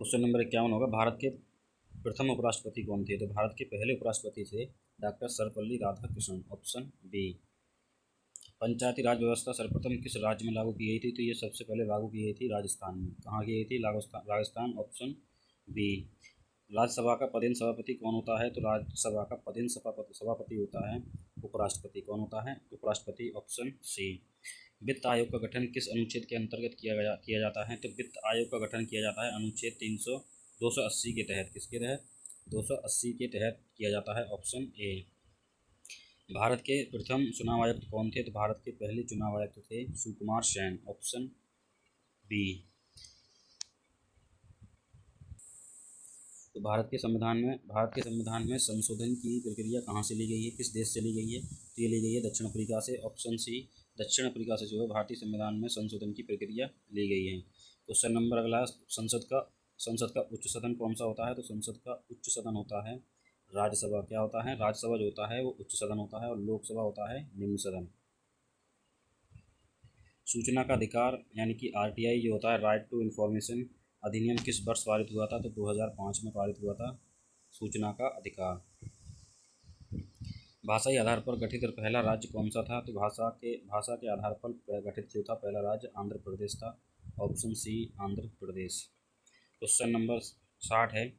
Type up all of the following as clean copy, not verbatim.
Question number 51 होगा, भारत के प्रथम उपराष्ट्रपति कौन थे? तो भारत के पहले उपराष्ट्रपति थे doctor Sarvepalli Radhakrishnan, option B. Panchayati Raj व्यवस्था सर्वप्रथम किस राज्य में लागू की गई थी? तो ये सबसे पहले लागू की गई थी राजस्थान में। कहाँ की गई थी? Rajasthan, option B. राज्यसभा का पदेन सभापति कौन होता है? तो राज्यसभा का पदेन सभापति होता है उपराष्ट्रपति। कौन होता है? उपराष्ट्रपति, ऑप्शन सी। वित्त आयोग का गठन किस अनुच्छेद के अंतर्गत किया जाता है? तो वित्त आयोग का गठन किया जाता है अनुच्छेद 280 के तहत। किसके तहत? 280 के तहत किया जाता है, ऑप्शन ए। भारत के प्रथम चुनाव आयुक्त कौन थे? तो भारत के पहले चुनाव आयुक्त थे सुकुमार सेन, ऑप्शन बी। तो भारत के संविधान में संशोधन की प्रक्रिया कहाँ से ली गई है? किस देश से ली गई है? तो ये ली गई है दक्षिण अफ्रीका से, ऑप्शन सी। दक्षिण अफ्रीका से जो है भारतीय संविधान में संशोधन की प्रक्रिया ली गई है। क्वेश्चन नंबर अगला, संसद का उच्च सदन कौन सा होता है? तो संसद का उच्च सदन होता है राज्यसभा। क्या होता है? राज्यसभा जो होता है वो उच्च सदन होता है और लोकसभा होता है निम्न सदन। सूचना का अधिकार यानी कि आरटीआई जो होता है, राइट टू इन्फॉर्मेशन अधिनियम किस वर्ष पारित हुआ था? तो 2005 में पारित हुआ था सूचना का अधिकार। भाषाई आधार पर गठित पहला राज्य कौन सा था? तो भाषा के आधार पर गठित जो था पहला राज्य आंध्र प्रदेश था, option C, Andhra Pradesh. Question number 60 है,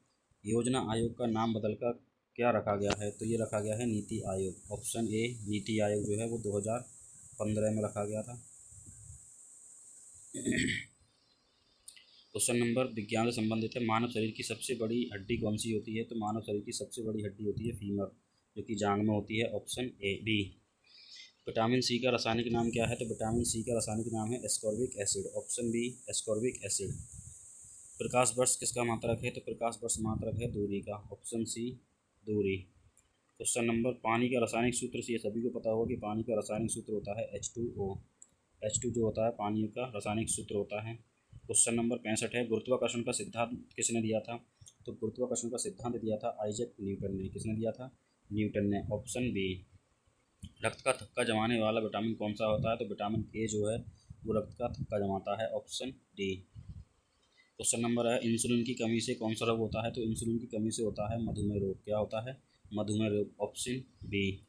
योजना आयोग का नाम बदलकर क्या रखा गया है? तो ये रखा गया है नीति आयोग, ऑप्शन ए। नीति आयोग जो है वो 2015 में रखा गया था। क्वेश्चन नंबर विज्ञान से संबंधित है, मानव शरीर की सबसे बड़ी हड्डी कौन सी होती है? तो मानव शरीर की सबसे बड़ी हड्डी होती है फीमर, जो कि जांग में होती है, option A B. Vitamin C का रासायनिक नाम क्या है? तो विटामिन सी का रासायनिक नाम है ascorbic acid, option B, ascorbic acid. प्रकाश वर्ष किसका मात्रक है? तो प्रकाश वर्ष मात्रक है दूरी का, ऑप्शन सी, दूरी। क्वेश्चन नंबर, पानी का रासायनिक सूत्र से ये सभी को पता होगा कि पानी का रासायनिक सूत्र होता है H2O। H2 जो होता है पानी का रासायनिक सूत्र होता है। क्वेश्चन नंबर 65 है, गुरुत्वाकर्षण का सिद्धांत किसने दिया था? तो गुरुत्वाकर्षण का सिद्धांत दिया था आइजैक न्यूटन ने। किसने दिया था? न्यूटन ने, ऑप्शन बी। रक्त का थक्का जमाने वाला विटामिन कौन सा होता है? तो विटामिन ए जो है वो रक्त का थक्का जमाता है, ऑप्शन डी। क्वेश्चन नंबर है, इंसुलिन की कमी से कौन सा रोग होता है? तो इंसुलिन की कमी से होता है मधुमेह रोग। क्या होता है? मधुमेह रोग, ऑप्शन बी।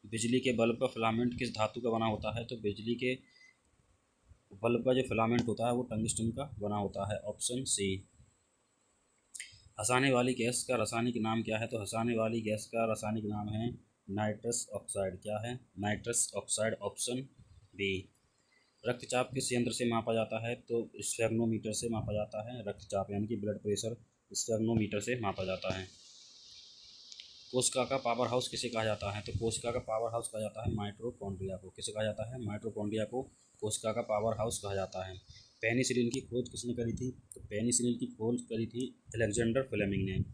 बिजली के बल्ब का फिलामेंट किस धातु का बना होता है? तो बिजली के बल्ब का जो फिलामेंट होता है वो टंगस्टन का बना होता है, ऑप्शन सी। हंसाने वाली गैस का रासायनिक नाम क्या है? तो हंसाने वाली गैस का रासायनिक नाम है नाइट्रस ऑक्साइड। क्या है? Nitrous oxide, option B. रक्तचाप किस यंत्र से मापा जाता है? तो स्फेग्नोमीटर से मापा जाता है रक्तचाप, यानी कि ब्लड प्रेशर स्फेग्नोमीटर से मापा जाता है। कोशिका का पावर हाउस किसे कहा जाता है? तो कोशिका का पावर हाउस कहा जाता है माइटोकॉन्ड्रिया को। किसे कहा जाता है? माइटोकॉन्ड्रिया को कोशिका का पावर हाउस कहा जाता है। पेनिसिलिन की खोज किसने करी थी? तो पेनिसिलिन की खोज करी थी अलेक्जेंडर फ्लेमिंग ने।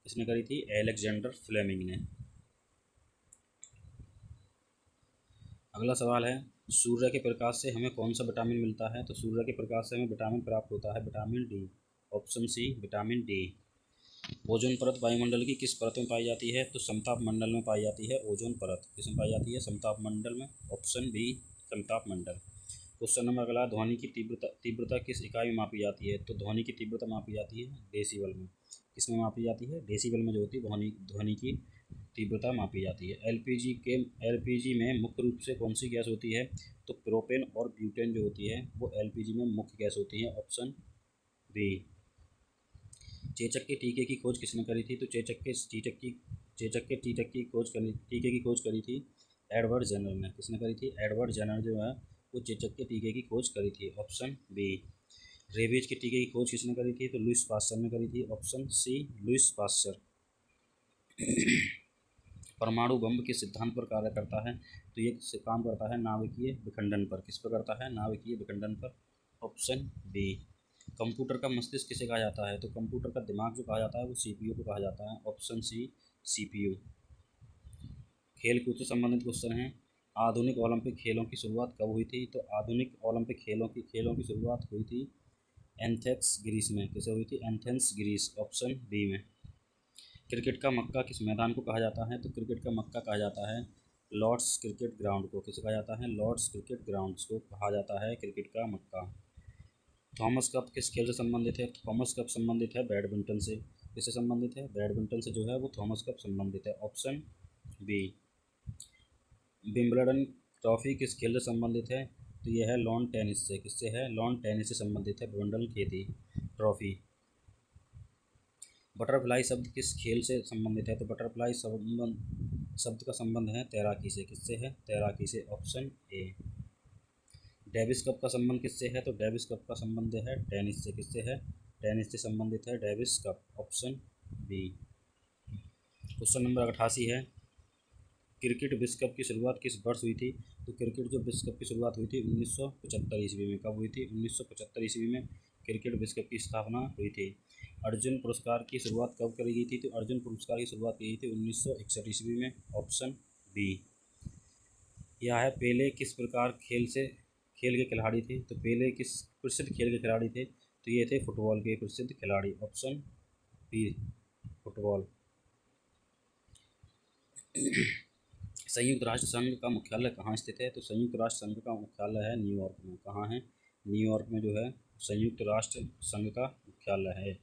किसने करी थी? अलेक्जेंडर फ्लेमिंग ने। अगला सवाल है, सूर्य के प्रकाश से हमें कौन सा विटामिन मिलता है? तो सूर्य के प्रकाश से हमें विटामिन प्राप्त होता है vitamin D, option C, vitamin D. Ozone परत वायुमंडल की किस परत में पाई जाती है? तो समताप मंडल में पाई जाती है ओजोन परत। किसमें पाई जाती है? समताप मंडल में, ऑप्शन बी, समताप मंडल। क्वेश्चन नंबर अगला, ध्वनि की तीव्रता किस इकाई में मापी जाती है? तो ध्वनि की तीव्रता मापी जाती है डेसिबल में। किसमें मापी जाती है? डेसिबल में जो होती है ध्वनि की तीव्रता मापी जाती है। एलपीजी में मुख्य रूप से कौन सी गैस होती है? तो प्रोपेन और ब्यूटेन जो होती है वो एलपीजी में मुख्य गैस होती है, ऑप्शन बी। चेचक के टीके की खोज किसने करी थी? तो टीके की खोज करी थी एडवर्ड जेनर ने। किसने करी थी? एडवर्ड जेनर जो है वो चेचक के टीके की खोज करी थी, ऑप्शन बी। रेबीज के टीके की खोज किसने करी थी? तो लुईस पास्चर ने करी थी, ऑप्शन सी, लुईस पास्चर। परमाणु बम किस सिद्धांत पर कार्य करता है? तो ये काम करता है नाभिकीय विखंडन पर। किस पर करता है? नाभिकीय विखंडन पर, ऑप्शन बी। कंप्यूटर का मस्तिष्क किसे कहा जाता है? तो कंप्यूटर का दिमाग जो कहा जाता है वो सीपीयू को कहा जाता है, ऑप्शन सी, सीपीयू। खेल कूद से संबंधित क्वेश्चन है, आधुनिक ओलंपिक खेलों की शुरुआत कब हुई थी? तो आधुनिक ओलंपिक खेलों की शुरुआत हुई थी एथेंस ग्रीस में। किसे हुई थी? एथेंस ग्रीस, ऑप्शन बी में। क्रिकेट का मक्का किस मैदान को कहा जाता है? तो क्रिकेट का मक्का कहा जाता है लॉर्ड्स क्रिकेट ग्राउंड को। किसे कहा जाता है? लॉर्ड्स क्रिकेट ग्राउंड को कहा जाता है क्रिकेट का मक्का। थॉमस कप किस खेल से संबंधित है? थॉमस कप संबंधित है बैडमिंटन से। किससे संबंधित है? बैडमिंटन से जो है वो थॉमस कप संबंधित है, ऑप्शन बी। विंबलडन ट्रॉफी किस खेल से संबंधित है? तो यह है लॉन टेनिस से। किससे है? लॉन टेनिस से संबंधित है विंबलडन खेती ट्रॉफी। बटरफ्लाई शब्द किस खेल से संबंधित है? तो बटरफ्लाई शब्द का संबंध है तैराकी से। किससे है? तैराकी से, ऑप्शन ए। डेविस कप का संबंध किससे है? तो डेविस कप का संबंध है टेनिस से। किससे है? टेनिस से संबंधित है Davis cup, option B. Question number 88 है, क्रिकेट विश्व कप की शुरुआत किस वर्ष हुई थी? तो क्रिकेट जो विश्व कप की शुरुआत हुई थी 1975 ईस्वी में। कब हुई थी? 1975 ईस्वी में क्रिकेट विश्व कप की स्थापना हुई थी। अर्जुन पुरस्कार की शुरुआत कब करी गई थी? तो अर्जुन पुरस्कार की शुरुआत की गई थी 1961 ईस्वी में, ऑप्शन बी। यह है पेले किस प्रकार खेल के खिलाड़ी थे? तो पेले किस प्रसिद्ध खेल के खिलाड़ी थे? तो ये थे फुटबॉल के प्रसिद्ध खिलाड़ी, ऑप्शन बी, फुटबॉल। संयुक्त राष्ट्र संघ का मुख्यालय कहाँ स्थित है? तो संयुक्त राष्ट्र संघ का मुख्यालय है न्यूयॉर्क में। कहाँ है? न्यूयॉर्क में जो है संयुक्त राष्ट्र संघ का मुख्यालय है।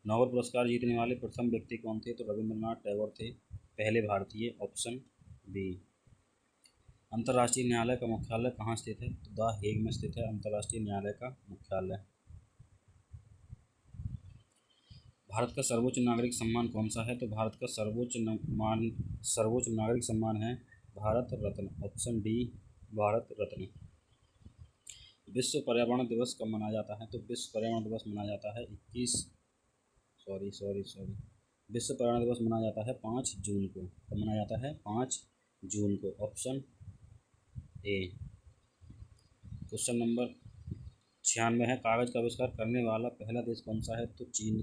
नोबेल पुरस्कार जीतने वाले प्रथम व्यक्ति कौन थे? तो रविंद्रनाथ टैगोर थे, पहले भारतीय, ऑप्शन बी। अंतर्राष्ट्रीय न्यायालय का मुख्यालय कहाँ स्थित है? तो द हेग में स्थित है अंतर्राष्ट्रीय न्यायालय का मुख्यालय। भारत का सर्वोच्च नागरिक सम्मान कौन सा है? तो भारत का सर्वोच्च नागरिक सम्मान है भारत रत्न, ऑप्शन डी, भारत रत्न। विश्व पर्यावरण दिवस कब मनाया जाता है? तो विश्व पर्यावरण दिवस मनाया जाता है विश्व पर्यावरण दिवस मनाया जाता है 5 जून को। कब मनाया जाता है? 5 जून को, ऑप्शन ए। क्वेश्चन नंबर 96 है, कागज़ का आविष्कार करने वाला पहला देश कौन सा है? तो चीन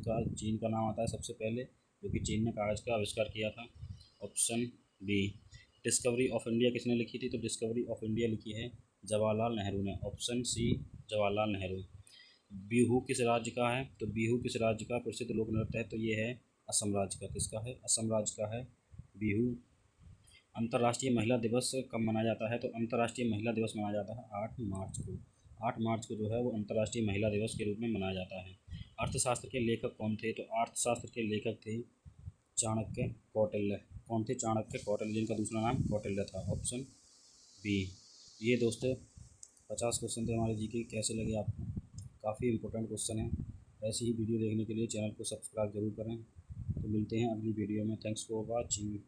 का नाम आता है सबसे पहले, क्योंकि चीन ने कागज़ का आविष्कार किया था, option B. Discovery of India किसने लिखी थी? तो डिस्कवरी ऑफ इंडिया लिखी है जवाहरलाल नेहरू ने, ऑप्शन सी, जवाहरलाल नेहरू। बिहू किस राज्य का है? तो बिहू किस राज्य का प्रसिद्ध लोक नृत्य है? तो ये है असम राज्य का। किसका है? असम राज्य का है बिहू। अंतर्राष्ट्रीय महिला दिवस कब मनाया जाता है? तो अंतर्राष्ट्रीय महिला दिवस मनाया जाता है 8 मार्च को। 8 मार्च को जो है वो अंतर्राष्ट्रीय महिला दिवस के रूप में मनाया जाता है। अर्थशास्त्र के लेखक कौन थे? तो अर्थशास्त्र के लेखक थे चाणक्य कौटिल्य। कौन थे? चाणक्य कौटिल्य, जिनका दूसरा नाम कौटिल्य था, ऑप्शन बी। ये दोस्तों 50 क्वेश्चन थे हमारे जीके। कैसे लगे आपको? काफ़ी इंपॉर्टेंट क्वेश्चन है। ऐसी ही वीडियो देखने के लिए चैनल को सब्सक्राइब जरूर करें। तो मिलते हैं अगली वीडियो में। Thanks for watching.